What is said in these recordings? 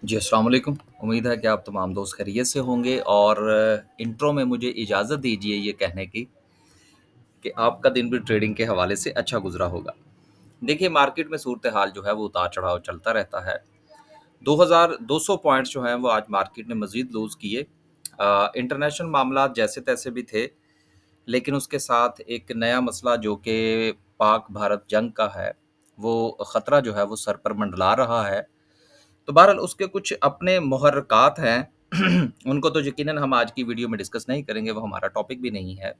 जी, अस्सलाम वालेकुम। उम्मीद है कि आप तमाम दोस्त खैरियत से होंगे और इंट्रो में मुझे इजाज़त दीजिए ये कहने की कि आपका दिन भी ट्रेडिंग के हवाले से अच्छा गुज़रा होगा। देखिए, मार्केट में सूरत-ए-हाल जो है वो उतार-चढ़ाव चलता रहता है। 2200 पॉइंट्स जो हैं वो आज मार्केट ने मज़ीद लूज़ किए। इंटरनेशनल मामलात जैसे-तैसे भी थे, लेकिन उसके साथ एक नया मसला जो कि पाक-भारत जंग का है, वो ख़तरा जो है वो सर पर मंडरा रहा है। तो बहरहाल उसके कुछ अपने मुहर्रिकात हैं, उनको तो यकीनन हम आज की वीडियो में डिस्कस नहीं करेंगे, वो हमारा टॉपिक भी नहीं है।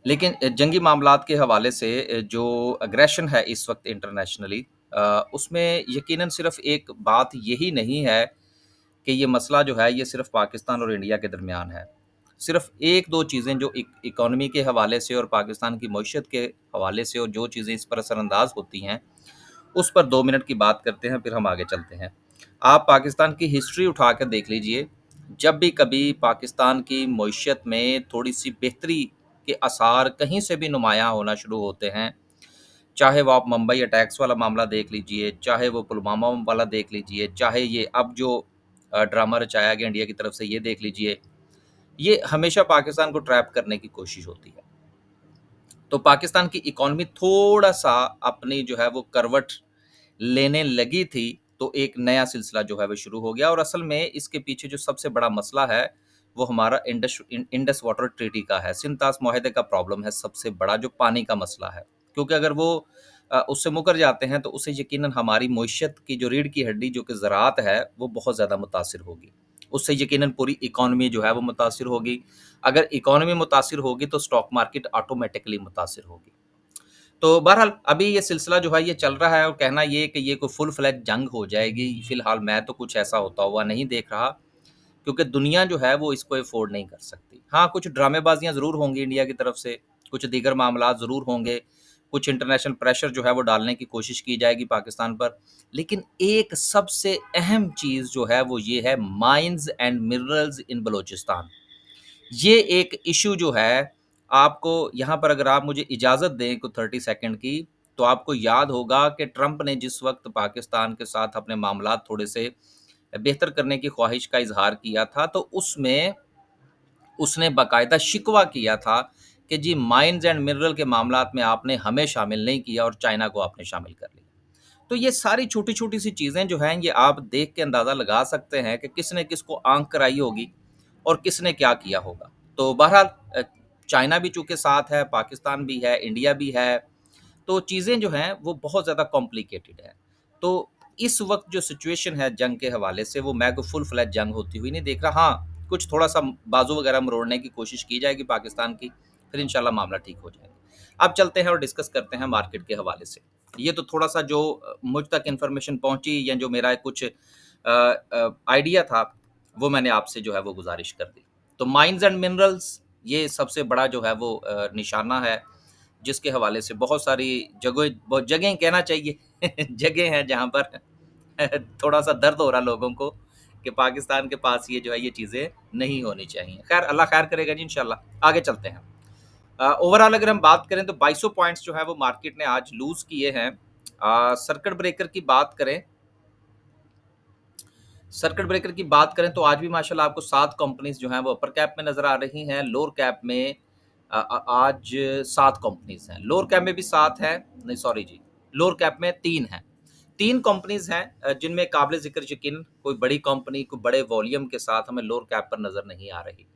लेकिन जंगी मामलात के हवाले से जो एग्रेशन है इस वक़्त इंटरनेशनली उसमें यकीनन सिर्फ़ एक बात यही नहीं है कि ये मसला जो है ये सिर्फ़ पाकिस्तान और इंडिया के दरमियान है। सिर्फ़ 1-2 चीज़ें जो इकॉनमी के हवाले से और पाकिस्तान की मईशत के हवाले से और जो चीज़ें इस पर असरअंदाज़ होती हैं, उस पर 2 मिनट की बात करते हैं, फिर हम आगे चलते हैं। आप पाकिस्तान की हिस्ट्री उठा कर देख लीजिए, जब भी कभी पाकिस्तान की मईशत में थोड़ी-सी बेहतरी के आसार कहीं से भी नुमायाँ होना शुरू होते हैं, चाहे वो आप मुंबई अटैक्स वाला मामला देख लीजिए, चाहे वो पुलवामा वाला देख लीजिए, चाहे ये अब जो ड्रामा रचाया गया इंडिया की तरफ से ये देख लीजिए, ये हमेशा पाकिस्तान को ट्रैप करने की कोशिश होती है। तो पाकिस्तान की इकॉनमी थोड़ा-सा अपनी जो है वो करवट लेने लगी थी, तो एक नया सिलसिला जो है वो शुरू हो गया और असल में इसके पीछे जो सबसे बड़ा मसला है, वो हमारा इंडस वाटर ट्रीटी का है। सिंध-तास मुआहदे का प्रॉब्लम है सबसे बड़ा जो पानी का मसला है। क्योंकि अगर वो उससे मुकर जाते हैं तो उससे यकीनन हमारी मईशत की जो रीढ़ की हड्डी जो कि ज़राअत है, वो बहुत ज़्यादा मुतासिर होगी। उससे यकीनन पूरी इकॉनमी जो है वो मुतासिर होगी। अगर इकॉनमी मुतासिर होगी तो स्टॉक मार्केट ऑटोमैटिकली मुतासिर होगी। तो बहरहाल अभी ये सिलसिला जो है ये चल रहा है और कहना ये कि ये कोई फुल फ्लैज जंग हो जाएगी, फिलहाल मैं तो कुछ ऐसा होता हुआ नहीं देख रहा, क्योंकि दुनिया जो है वो इसको अफ़ोर्ड नहीं कर सकती। हाँ, कुछ ड्रामेबाज़ियाँ ज़रूर होंगी इंडिया की तरफ से, कुछ दीगर मामलात ज़रूर होंगे, कुछ इंटरनेशनल प्रेशर जो है वो डालने की कोशिश की जाएगी पाकिस्तान पर। लेकिन एक सबसे अहम चीज़ जो है वो ये है mines and minerals in Balochistan. ये एक इश्यू जो है, आपको यहाँ पर अगर आप मुझे इजाज़त दें कुछ 30 सेकंड की, तो आपको याद होगा कि ट्रंप ने जिस वक़्त पाकिस्तान के साथ अपने मामलात थोड़े-से बेहतर करने की ख़्वाहिश का इज़हार किया था, तो उसमें उसने बाकायदा शिकवा किया था कि जी माइन्स एंड मिनरल के मामलात में आपने हमें शामिल नहीं किया और चाइना को आपने शामिल कर लिया। तो ये सारी छोटी-छोटी सी चीज़ें जो हैं, ये आप देख के अंदाज़ा लगा सकते हैं कि किसने किसको आँख कराई होगी और किसने क्या किया होगा। तो बहरहाल अ, चाइना भी चूँकि साथ है, पाकिस्तान भी है, इंडिया भी है, तो चीज़ें जो हैं वो बहुत ज़्यादा कॉम्प्लिकेटेड हैं। तो इस वक़्त जो सिचुएशन है जंग के हवाले से वो मैं कोई फुल फ्लैज जंग होती हुई नहीं देख रहा। हाँ, कुछ थोड़ा-सा बाज़ू वगैरह मरोड़ने की कोशिश की जाएगी पाकिस्तान की, फिर इंशाल्लाह मामला ठीक हो जाएगा। अब चलते हैं और डिस्कस करते हैं मार्केट के हवाले से। ये तो थोड़ा-सा जो मुझ तक इन्फॉर्मेशन पहुँची या जो मेरा कुछ आइडिया था, वो मैंने आपसे जो है वो गुज़ारिश कर दी। तो माइन्स एंड मिनरल्स ये सबसे बड़ा जो है वो निशाना है, जिसके हवाले से बहुत सारी जगहें कहना चाहिए जगह हैं जहाँ पर थोड़ा-सा दर्द हो रहा लोगों को कि पाकिस्तान के पास ये जो है ये चीज़ें नहीं होनी चाहिए। ख़ैर अल्लाह ख़ैर करेगा जी इंशाल्लाह। आगे चलते हैं। ओवरऑल अगर हम बात करें तो 2200 पॉइंट्स जो है वो मार्केट ने आज लूज़ किए हैं। सर्किट ब्रेकर की बात करें सर्किट ब्रेकर की बात करें तो आज भी माशाल्लाह आपको 7 कंपनीज़ जो हैं वो अपर कैप में नज़र आ रही हैं। लोअर कैप में आज 7 कंपनीज़ हैं। लोअर कैप में भी 7 हैं, नहीं सॉरी जी, लोअर कैप में 3 हैं। 3 कंपनीज़ हैं जिनमें काबिल-ज़िक्र यकीनन कोई बड़ी कंपनी, कोई बड़े वॉल्यूम के साथ हमें लोअर कैप पर नज़र नहीं आ रही।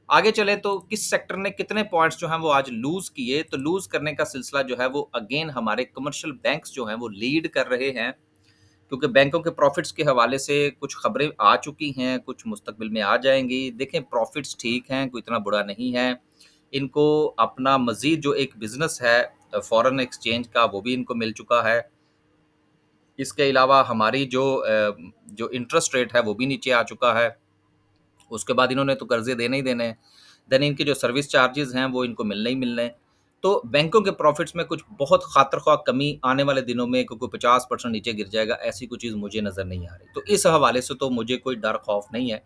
आगे चले तो किस सेक्टर ने कितने पॉइंट्स जो हैं वो आज लूज़ किए, तो लूज़ करने का सिलसिला जो है वो अगेन हमारे कमर्शियल बैंक्स जो हैं वो लीड कर रहे हैं। क्योंकि बैंकों के प्रॉफ़िट्स के हवाले से कुछ ख़बरें आ चुकी हैं, कुछ मुस्तक़बिल में आ जाएँगी। देखें प्रॉफ़िट्स ठीक हैं, कोई इतना बुरा नहीं है। इनको अपना मज़ीद जो एक बिज़नेस है फ़ॉरेन एक्सचेंज का वो भी इनको मिल चुका है। इसके अलावा हमारी जो इंटरेस्ट रेट है वो भी नीचे आ चुका है। उसके बाद इन्होंने तो कर्ज़े देने ही देने हैं। देन इनके जो सर्विस चार्जेज़ हैं वो इनको मिलने ही मिलने हैं। तो बैंकों के प्रॉफ़िट्स में कुछ बहुत ख़ातिर-ख़्वाह कमी आने वाले दिनों में कोई 50% नीचे गिर जाएगा, ऐसी कोई चीज़ मुझे नज़र नहीं आ रही। तो इस हवाले से तो मुझे कोई डर खौफ़ नहीं है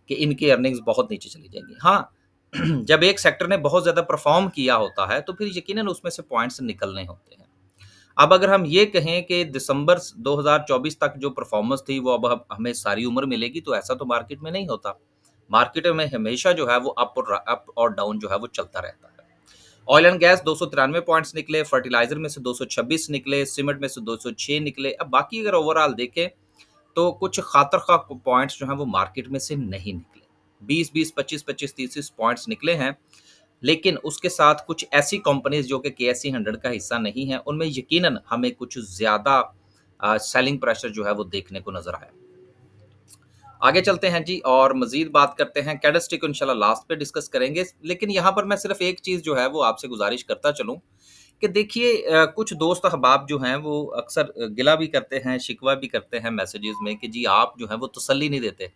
कि इनकी अर्निंग्स बहुत नीचे चली जाएँगी। हाँ, जब एक सेक्टर ने बहुत ज़्यादा परफ़ॉर्म किया होता है, तो फिर यकीनन उसमें से पॉइंट्स निकलने होते हैं। अब अगर हम ये कहें कि दिसंबर 2024 तक जो परफॉर्मेंस थी वो अब हमें सारी उम्र मिलेगी, तो ऐसा तो मार्केट में नहीं होता। मार्केट में हमेशा जो है वो अप और डाउन जो है वो चलता रहता है। ऑयल एंड गैस 293 पॉइंट्स निकले, फर्टिलाइजर में से 226 निकले, सीमेंट में से 206 निकले। अब बाकी अगर ओवरऑल देखें तो कुछ खातर खा पॉइंट्स जो हैं वो मार्केट में से नहीं निकले। 20-20, 25-25, 30-30 पॉइंट्स निकले हैं। लेकिन उसके साथ कुछ ऐसी कंपनीज जो कि केएसई 100 का हिस्सा नहीं है, उनमें यकीनन हमें कुछ ज़्यादा सेलिंग प्रेशर जो है वो देखने को नज़र आया। आगे चलते हैं जी और मज़ीद बात करते हैं। कैंडलस्टिक को इंशाल्लाह लास्ट पे डिस्कस करेंगे। लेकिन यहाँ पर मैं सिर्फ़ एक चीज़ जो है वो आपसे गुज़ारिश करता चलूँ कि देखिए कुछ दोस्त अहबाब जो हैं वो अक्सर गिला भी करते हैं, शिकवा भी करते हैं मैसेजेस में कि जी आप जो हैं वो तसल्ली नहीं देते।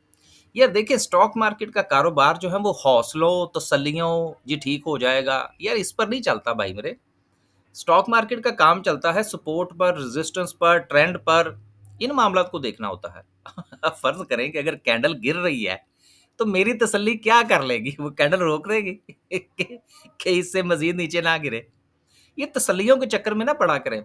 यार देखिए स्टॉक मार्केट का कारोबार जो है वो हौसलों, तसल्लियों, जी ठीक हो जाएगा, यार इस पर नहीं चलता भाई मेरे। स्टॉक मार्केट का काम चलता है सपोर्ट पर, रेजिस्टेंस पर, ट्रेंड पर, इन मामलात को देखना होता है। अब फर्ज़ करें कि अगर कैंडल गिर रही है, तो मेरी तसल्ली क्या कर लेगी? वो कैंडल रोक देगी कि इससे मज़ीद नीचे ना गिरे। ये तसल्लियों के चक्कर में ना पड़ा करें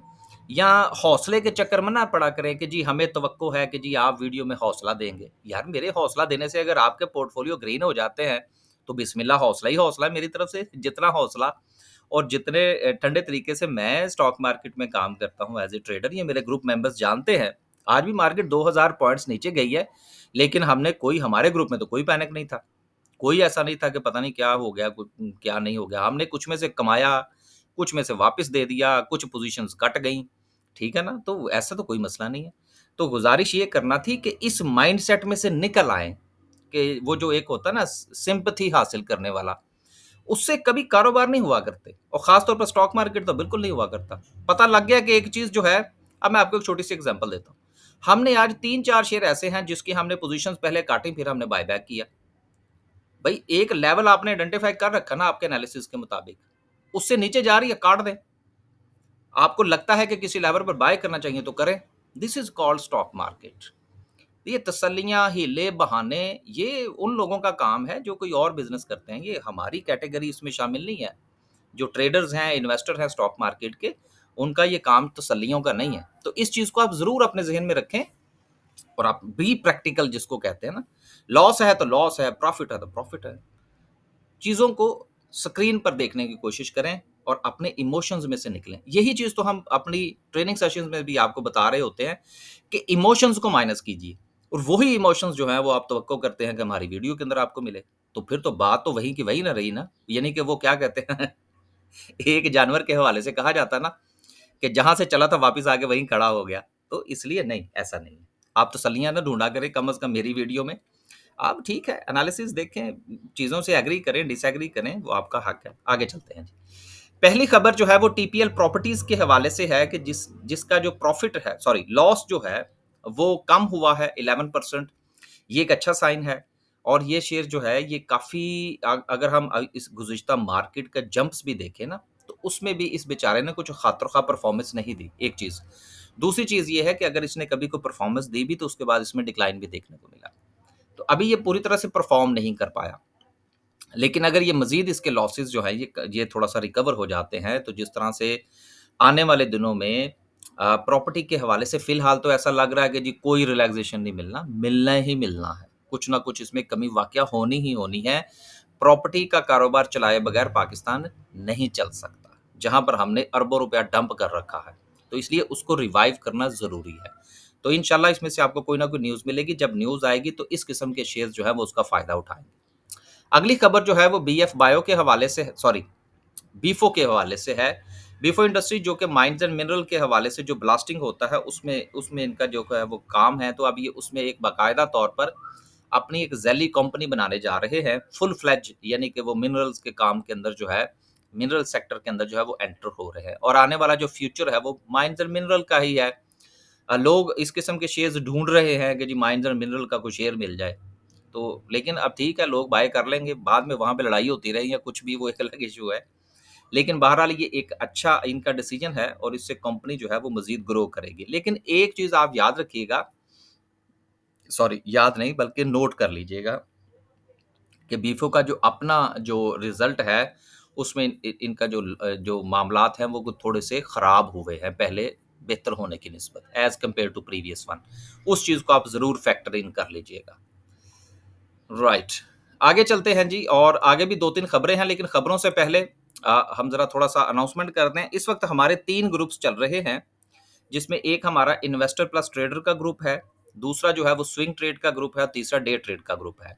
या हौसले के चक्कर में ना पड़ा करें कि जी हमें तवक्को है कि जी आप वीडियो में हौसला देंगे। यार मेरे हौसला देने से अगर आपके पोर्टफोलियो ग्रीन हो जाते हैं, तो बिस्मिल्लाह हौसला ही हौसला है मेरी तरफ से। जितना हौसला और जितने ठंडे तरीके से मैं स्टॉक मार्केट में काम करता हूँ एज़ ए ट्रेडर, ये मेरे ग्रुप मेंबर्स जानते हैं। आज भी मार्केट 2000 पॉइंट्स नीचे गई है, लेकिन हमने कोई हमारे ग्रुप में तो कोई पैनिक नहीं था। कोई ऐसा नहीं था कि पता नहीं क्या हो गया, क्या नहीं हो गया। हमने कुछ में से कमाया, कुछ में से वापस दे दिया, कुछ पोज़ीशंस कट गईं, ठीक है ना? तो ऐसा तो कोई मसला नहीं है। तो गुज़ारिश ये करना थी कि इस माइंडसेट में से निकल आएँ कि वो जो एक होता है ना सिम्पैथी हासिल करने वाला, उससे कभी कारोबार नहीं हुआ करते और ख़ास तौर पर स्टॉक मार्केट तो बिल्कुल नहीं हुआ करता। पता लग गया कि एक चीज़ जो है, अब मैं आपको एक छोटी-सी एग्ज़ाम्पल देता हूँ। हमने आज 3-4 शेयर ऐसे हैं जिसकी हमने पोज़ीशंस पहले काटी, फिर हमने बाय बैक किया। भई एक लेवल आपने आइडेंटिफ़ाई कर रखा ना आपके एनालिसिस के मुताबिक, उससे नीचे जा रही है काट दें। आपको लगता है कि किसी लेवल पर बाय करना चाहिए तो करें। This is called stock market. ये तसल्लियाँ, हीले, बहाने ये उन लोगों का काम है जो कोई और बिज़नेस करते हैं। ये हमारी कैटेगरी इसमें शामिल नहीं है। जो ट्रेडर्स हैं, इन्वेस्टर हैं स्टॉक मार्केट के, उनका ये काम तसल्लियों का नहीं है। तो इस चीज़ को आप ज़रूर अपने ज़हन में रखें और आप बी प्रैक्टिकल जिसको कहते हैं ना, लॉस है तो लॉस है, प्रॉफ़िट है तो प्रॉफ़िट है। चीज़ों को स्क्रीन पर देखने की कोशिश करें और अपने इमोशंस में से निकलें। यही चीज़ तो हम अपनी ट्रेनिंग सेशंस में भी आपको बता रहे होते हैं कि इमोशंस को माइनस कीजिए और वही इमोशंस जो हैं वो आप तवक्को करते हैं कि हमारी वीडियो के अंदर आपको मिले। तो फिर तो बात तो वही की वही ना रही ना। यानी कि वो क्या कहते हैं एक जानवर के हवाले से कहा जाता है ना कि जहाँ से चला था वापस आके वहीं खड़ा हो गया। तो इसलिए नहीं, ऐसा नहीं है। आप तसल्लियाँ ना ढूँढा करें कम से कम मेरी वीडियो में। आप ठीक है, एनालिसिस देखें, चीज़ों से एग्री करें, डिसएग्री करें, वो आपका हक है। आगे चलते हैं जी। पहली खबर जो है वो टीपीएल प्रॉपर्टीज़ के हवाले से है कि जिसका जो प्रॉफ़िट है सॉरी लॉस जो है, वो कम हुआ है 11%। ये एक अच्छा साइन है और ये शेयर जो है ये काफ़ी अगर हम इस गुज़िश्ता मार्केट का जंप्स भी देखें ना, तो उसमें भी इस बेचारे ने कुछ खातिर-ख़्वाह परफ़ॉर्मेंस नहीं दी, एक चीज़। दूसरी चीज़ ये है कि अगर इसने कभी कोई परफ़ॉर्मेंस दी भी तो उसके बाद इसमें डिक्लाइन भी देखने को मिला। तो अभी ये पूरी तरह से परफ़ॉर्म नहीं कर पाया। लेकिन अगर ये मज़ीद इसके लॉसेस जो हैं ये थोड़ा-सा रिकवर हो जाते हैं, तो जिस तरह से आने वाले दिनों में प्रॉपर्टी के हवाले से फ़िलहाल तो ऐसा लग रहा है कि जी कोई रिलैक्सेशन नहीं मिलना ही मिलना है। कुछ ना कुछ इसमें कमी वाक़या होनी ही होनी है। प्रॉपर्टी का कारोबार चलाए बगैर पाकिस्तान नहीं चल सकता, जहाँ पर हमने अरबों रुपया डंप कर रखा है। तो इसलिए उसको रिवाइव करना ज़रूरी है। तो इंशाल्लाह इसमें से आपको कोई ना कोई न्यूज़ मिलेगी, जब न्यूज़ आएगी तो इस किस्म के शेयर्स जो हैं वो उसका फ़ायदा उठाएँगे। अगली खबर जो है वो बीएफ बायो के हवाले से सॉरी बीफो के हवाले से है। बीफो इंडस्ट्री जो कि माइंस एंड मिनरल के हवाले से जो ब्लास्टिंग होता है उसमें उसमें इनका जो है वो काम है। तो अब ये उसमें एक बाकायदा तौर पर अपनी एक ज़ैली कंपनी बनाने जा रहे हैं, फुल फ्लेज यानी कि वो मिनरल्स के काम के अंदर जो है, मिनरल सेक्टर के अंदर जो है वो एंटर हो रहे हैं और आने वाला जो फ्यूचर है वो माइंस एंड मिनरल का ही है। लोग इस किस्म के शेयर्स ढूँढ रहे हैं कि जी माइंस एंड मिनरल का कोई शेयर मिल जाए। तो लेकिन अब ठीक है लोग बाय कर लेंगे, बाद में वहाँ पे लड़ाई होती रही या कुछ भी वो एक अलग इश्यू है। लेकिन बहरहाल ये एक अच्छा इनका डिसीजन है और इससे कंपनी जो है वो मज़ीद ग्रो करेगी। लेकिन एक चीज़ आप याद रखिएगा सॉरी याद नहीं बल्कि नोट कर लीजिएगा कि बीफो का जो अपना जो रिज़ल्ट है, उसमें इनका जो मामलात हैं वो कुछ थोड़े से ख़राब हुए हैं पहले बेहतर होने की निस्बत as compare to previous one. उस चीज को आप जरूर फैक्टर इन कर लीजिएगा। राइट, आगे चलते हैं जी, और आगे भी दो तीन खबरें हैं, लेकिन खबरों से पहले हम जरा थोड़ा सा अनाउंसमेंट कर दें। इस वक्त हमारे 3 ग्रुप्स चल रहे हैं, जिसमें एक हमारा इन्वेस्टर प्लस ट्रेडर का ग्रुप है, दूसरा जो है वो स्विंग ट्रेड का ग्रुप है, और तीसरा डे ट्रेड का ग्रुप है।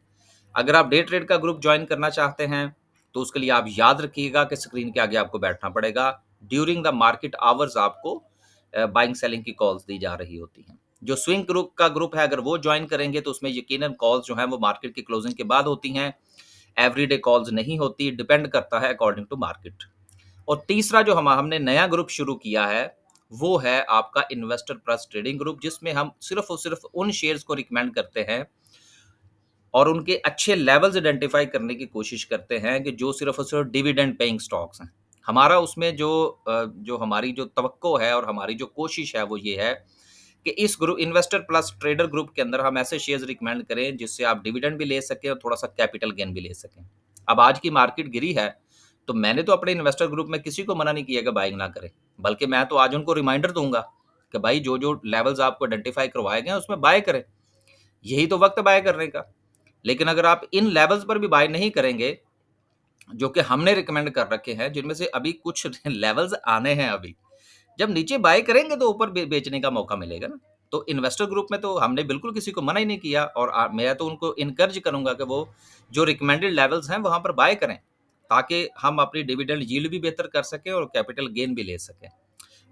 अगर आप डे ट्रेड का ग्रुप ज्वाइन करना चाहते हैं, तो उसके लिए आप याद रखिएगा कि स्क्रीन के आगे आपको बैठना पड़ेगा। ड्यूरिंग द मार्केट आवर्स आपको बाइंग सेलिंग की कॉल्स दी जा रही होती हैं। जो स्विंग ग्रुप का ग्रुप है, अगर वो ज्वाइन करेंगे तो उसमें यकीनन कॉल्स जो हैं वो मार्केट की क्लोजिंग के बाद होती हैं। एवरीडे कॉल्स नहीं होती, डिपेंड करता है अकॉर्डिंग टू मार्केट। और तीसरा जो हमने नया ग्रुप शुरू किया है, वो है आपका इन्वेस्टर प्लस ट्रेडिंग ग्रुप, जिसमें हम सिर्फ और सिर्फ उन शेयर्स को रिकमेंड करते हैं और उनके अच्छे लेवल्स आइडेंटिफाई करने की कोशिश करते हैं कि जो सिर्फ और सिर्फ डिविडेंड पेइंग स्टॉक्स हैं। हमारा उसमें जो हमारी जो तवक्को है और हमारी जो कोशिश है वो ये है कि इस group investor plus trader group के अंदर हम ऐसे शेयर्स रिकमेंड करें जिससे आप डिविडेंड भी ले सकें और थोड़ा सा कैपिटल गेन भी ले सकें। अब आज की मार्केट गिरी है, तो मैंने तो अपने इन्वेस्टर ग्रुप में किसी को मना नहीं किया कि बाइंग ना करें, बल्कि मैं तो आज उनको रिमाइंडर दूंगा कि भाई जो जो लेवल्स आपको आइडेंटिफाई करवाए गए हैं उसमें बाय करें। यही तो वक्त है बाय करने का। लेकिन अगर आप इन लेवल्स पर भी बाय नहीं करेंगे, जो कि हमने रिकमेंड कर रखे हैं, जिनमें से अभी कुछ लेवल्स आने हैं अभी, जब नीचे बाय करेंगे तो ऊपर बेचने का मौका मिलेगा ना। तो इन्वेस्टर ग्रुप में तो हमने बिल्कुल किसी को मना ही नहीं किया, और मैं तो उनको इनकरेज करूंगा कि वो जो रिकमेंडेड लेवल्स हैं वहां पर बाय करें, ताकि हम अपनी डिविडेंड यील्ड भी बेहतर कर सकें और कैपिटल गेन भी ले सकें।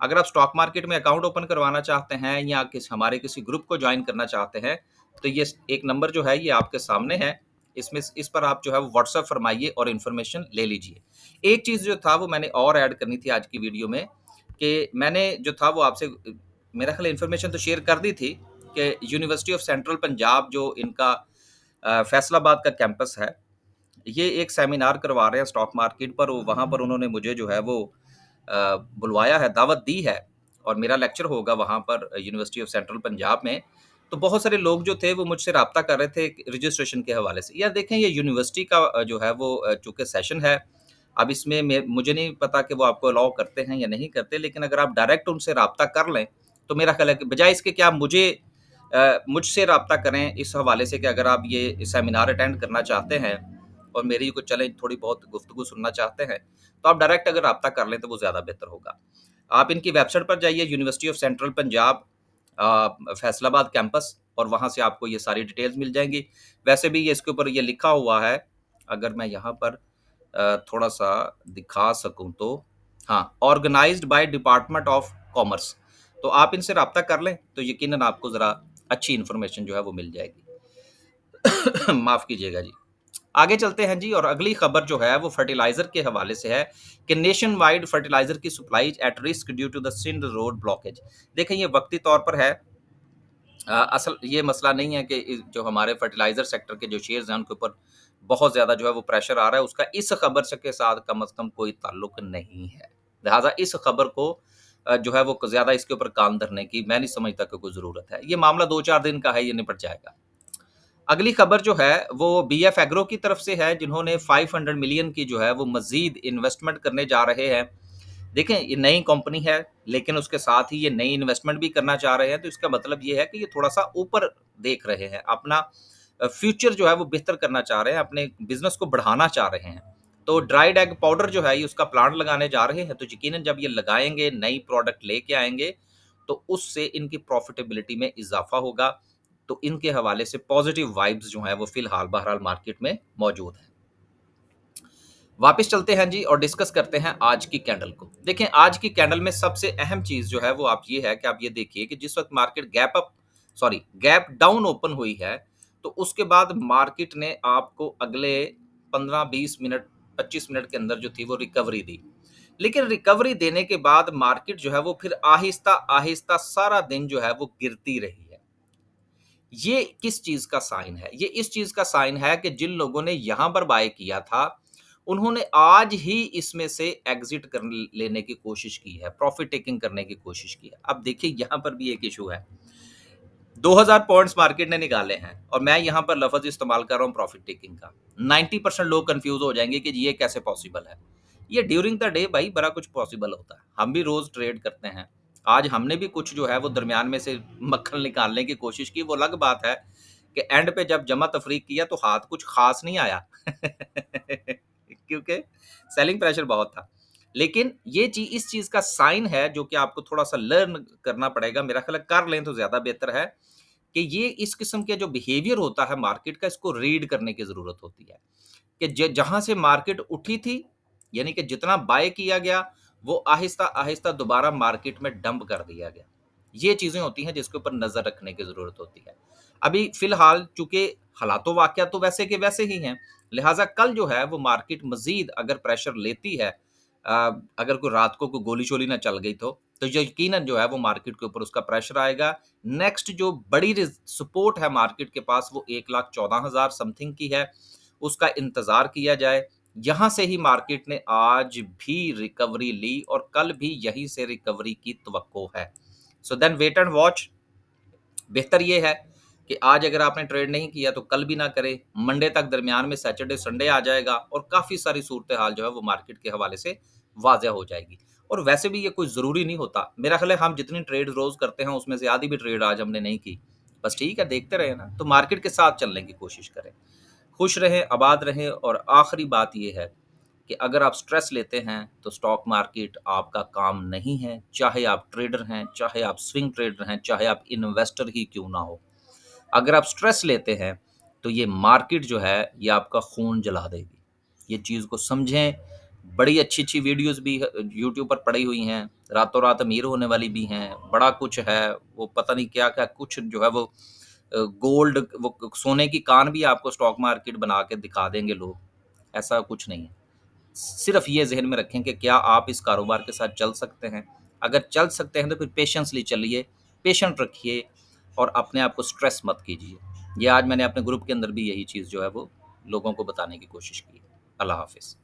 अगर आप स्टॉक मार्केट में अकाउंट ओपन करवाना चाहते हैं या हमारे किसी ग्रुप को ज्वाइन करना चाहते हैं, तो ये एक नंबर जो है ये आपके सामने है। इसमें इस पर आप जो है वो व्हाट्सएप फरमाइए और इन्फॉर्मेशन ले लीजिए। एक चीज़ जो था वो मैंने और ऐड करनी थी आज की वीडियो में, कि मैंने जो था वो आपसे मेरा ख्याल इन्फॉर्मेशन तो शेयर कर दी थी कि यूनिवर्सिटी ऑफ सेंट्रल पंजाब जो इनका फैसलाबाद का कैंपस है, ये एक सेमिनार करवा रहे हैं स्टॉक मार्केट पर। वहाँ पर उन्होंने मुझे जो है वो बुलवाया है, दावत दी है, और मेरा लेक्चर होगा वहाँ पर यूनिवर्सिटी ऑफ सेंट्रल पंजाब में। तो बहुत सारे लोग जो थे वो मुझसे राब्ता कर रहे थे रजिस्ट्रेशन के हवाले से। यार देखें, ये यूनिवर्सिटी का जो है वो चूँकि सेशन है, अब इसमें मुझे नहीं पता कि वो आपको अलाउ करते हैं या नहीं करते, लेकिन अगर आप डायरेक्ट उनसे राब्ता कर लें, तो मेरा ख्याल है कि बजाय इसके कि आप मुझसे राब्ता करें इस हवाले से कि अगर आप ये सेमिनार अटेंड करना चाहते हैं और मेरी कुछ चलें थोड़ी बहुत गुफ्तगू सुनना चाहते हैं, तो आप डायरेक्ट अगर राब्ता कर लें तो वो ज़्यादा बेहतर होगा। आप इनकी वेबसाइट पर जाइए, university of central Punjab Faisalabad campus, और वहाँ से आपको ये सारी डिटेल्स मिल जाएंगी। वैसे भी ये इसके ऊपर ये लिखा हुआ है, अगर मैं यहाँ पर थोड़ा सा दिखा सकूँ तो, हाँ, organised by department of commerce. तो आप इनसे राब्ता कर लें तो यकीनन आपको ज़रा अच्छी इन्फॉर्मेशन जो है वो मिल जाएगी। माफ़ कीजिएगा जी। आगे चलते हैं जी, और अगली खबर जो है वो फर्टिलाइजर के हवाले से है कि नेशन वाइड फर्टिलाइजर की supply at risk due to the Sindh road blockage. देखें, ये वक्ती तौर पर है। असल ये मसला नहीं है कि जो हमारे फर्टिलाइजर सेक्टर के जो शेयर्स हैं उनके ऊपर बहुत ज़्यादा जो है वो प्रेशर आ रहा है, उसका इस खबर से के साथ कम अज़ कम कोई ताल्लुक नहीं है। लिहाजा इस खबर को जो है वो ज़्यादा इसके ऊपर कान धरने की मैं नहीं समझता कि कोई ज़रूरत है। ये मामला 2-4 दिन का है, ये निपट जाएगा। अगली खबर जो है वो बीएफ एग्रो की तरफ से है, जिन्होंने 500 मिलियन की जो है वो मजीद इन्वेस्टमेंट करने जा रहे हैं। देखें, ये नई कंपनी है, लेकिन उसके साथ ही ये नई इन्वेस्टमेंट भी करना चाह रहे हैं, तो इसका मतलब ये है कि ये थोड़ा सा ऊपर देख रहे हैं, अपना फ्यूचर जो है वो बेहतर करना चाह रहे हैं, अपने बिजनेस को बढ़ाना चाह रहे हैं। तो ड्राइड एग पाउडर जो है ये उसका प्लांट लगाने जा रहे हैं, तो यकीनन जब ये लगाएंगे, नई प्रोडक्ट लेके आएंगे, तो उससे इनकी प्रॉफिटेबिलिटी में इजाफा होगा। तो इनके हवाले से पॉजिटिव वाइब्स जो हैं वो फिलहाल बहरहाल मार्केट में मौजूद हैं। वापस चलते हैं जी और डिस्कस करते हैं आज की कैंडल को। देखें, आज की कैंडल में सबसे अहम चीज जो है वो आप ये है कि आप ये देखिए कि जिस वक्त मार्केट गैप डाउन ओपन हुई है, तो उसके बाद मार्केट ने आपको अगले 15-20 मिनट 25 मिनट के अंदर जो थी वो रिकवरी दी। लेकिन रिकवरी देने के बाद मार्केट जो है वो फिर आहिस्ता आहिस्ता सारा दिन जो है वो गिरती रही है। ये किस चीज का साइन है? ये इस चीज का साइन है कि जिन लोगों ने यहां पर बाय किया था, उन्होंने आज ही इसमें से एग्जिट कर लेने की कोशिश की है, प्रॉफिट टेकिंग करने की कोशिश की है। अब देखिए, यहां पर भी एक इशू है। 2000 पॉइंट्स मार्केट ने निकाले हैं और मैं यहां पर लफ्ज इस्तेमाल कर रहा हूं प्रॉफिट टेकिंग का। 90% लोग कंफ्यूज हो जाएंगे कि ये कैसे पॉसिबल है। ये ड्यूरिंग द डे भाई बड़ा कुछ पॉसिबल होता है, हम भी रोज ट्रेड करते हैं। आज हमने भी कुछ जो है वो दरमियान में से मक्खन निकालने की कोशिश की, वो अलग बात है कि एंड पे जब जमा तफरीक किया तो हाथ कुछ खास नहीं आया क्योंकि सेलिंग प्रेशर बहुत था। लेकिन ये चीज, इस चीज का साइन है जो कि आपको थोड़ा सा लर्न करना पड़ेगा, मेरा ख्याल है कर लें तो ज्यादा बेहतर है, कि ये इस किस्म के जो बिहेवियर होता है मार्केट का, इसको रीड करने की जरूरत होती है कि जहां से मार्केट उठी थी, यानी कि जितना बाय किया गया वो आहिस्ता आहिस्ता दोबारा मार्केट में डंप कर दिया गया। ये चीजें होती हैं जिसके ऊपर नजर रखने की जरूरत होती है। अभी फिलहाल चूंकि हालात वाकया तो वैसे के वैसे ही हैं, लिहाजा कल जो है वो मार्केट मजीद अगर प्रेशर लेती है, अगर कोई रात को कोई गोली शोली ना चल गई तो यकीनन जो है वो मार्केट के ऊपर उसका प्रेशर आएगा। नेक्स्ट जो बड़ी सपोर्ट है मार्केट के पास वो 1,14,000 समथिंग की है, उसका इंतजार किया जाए। यहाँ से ही मार्केट ने आज भी रिकवरी ली और कल भी यहीं से रिकवरी की तवक्को है। So then wait and watch. बेहतर ये है कि आज अगर आपने ट्रेड नहीं किया तो कल भी ना करें, मंडे तक दरमियान में सैटरडे संडे आ जाएगा और काफ़ी सारी सूरत हाल जो है वो मार्केट के हवाले से वाज़ह हो जाएगी। और वैसे भी ये कोई ज़रूरी नहीं होता, मेरा ख्याल है हम जितनी ट्रेड रोज़ करते हैं उसमें से आधी भी ट्रेड आज हमने नहीं की। बस ठीक है, देखते रहे ना, तो मार्केट के साथ चलने की कोशिश करें। खुश रहें, आबाद रहें, और आखिरी बात ये है कि अगर आप स्ट्रेस लेते हैं तो स्टॉक मार्केट आपका काम नहीं है, चाहे आप ट्रेडर हैं, चाहे आप स्विंग ट्रेडर हैं, चाहे आप इन्वेस्टर ही क्यों ना हो। अगर आप स्ट्रेस लेते हैं तो ये मार्केट जो है ये आपका खून जला देगी। ये चीज़ को समझें। बड़ी अच्छी-अच्छी वीडियोज़ भी यूट्यूब पर पड़ी हुई हैं, रातों रात अमीर होने वाली भी हैं, बड़ा कुछ है, वो पता नहीं क्या-क्या कुछ जो है वो गोल्ड, वो सोने की कान भी आपको स्टॉक मार्केट बना के दिखा देंगे लोग। ऐसा कुछ नहीं है। सिर्फ़ ये ज़हन में रखें कि क्या आप इस कारोबार के साथ चल सकते हैं? अगर चल सकते हैं तो फिर पेशेंसली चलिए, पेशेंट रखिए और अपने आप को स्ट्रेस मत कीजिए। ये आज मैंने अपने ग्रुप के अंदर भी यही चीज़ जो है वो लोगों को बताने की कोशिश की है। अल्लाह हाफ़िज़।